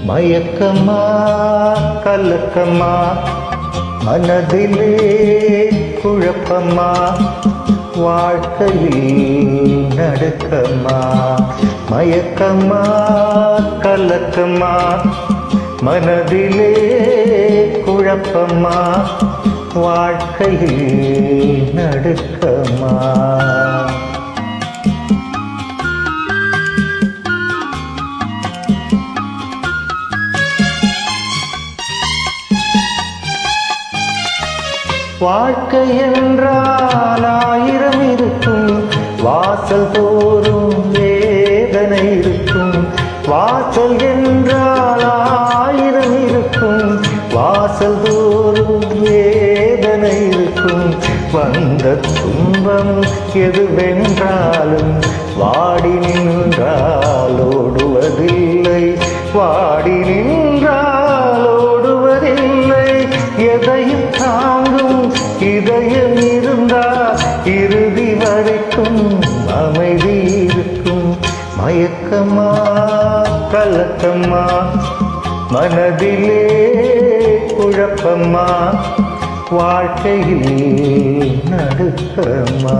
மயக்கமா கலக்கமா மனதிலே குழப்பமா வாழ்க்கையில் நடுக்கமா மயக்கமா கலக்கமா மனதிலே குழப்பமா வாழ்க்கையில் நடுக்கமா வாழ்க்கை என்றால் ஆயிரம் இருக்கும் வாசல் தோறும் வேதனை இருக்கும் வாசல் என்றால் ஆயிரம் இருக்கும் வாசல் தோறும் வேதனை இருக்கும் வந்த துன்பம் எதுவென்றாலும் வாடி நின்றால் ஓடுவதில்லை வாடி நின்றால் ஓடுவதில்லை எதையும் தாங்கும் இதயம் இருந்தால் இறுதி வரைக்கும் அமைதி இருக்கும் மயக்கமா கலக்கமா மனதிலே குழப்பமா வாழ்க்கையில் நடுக்கமா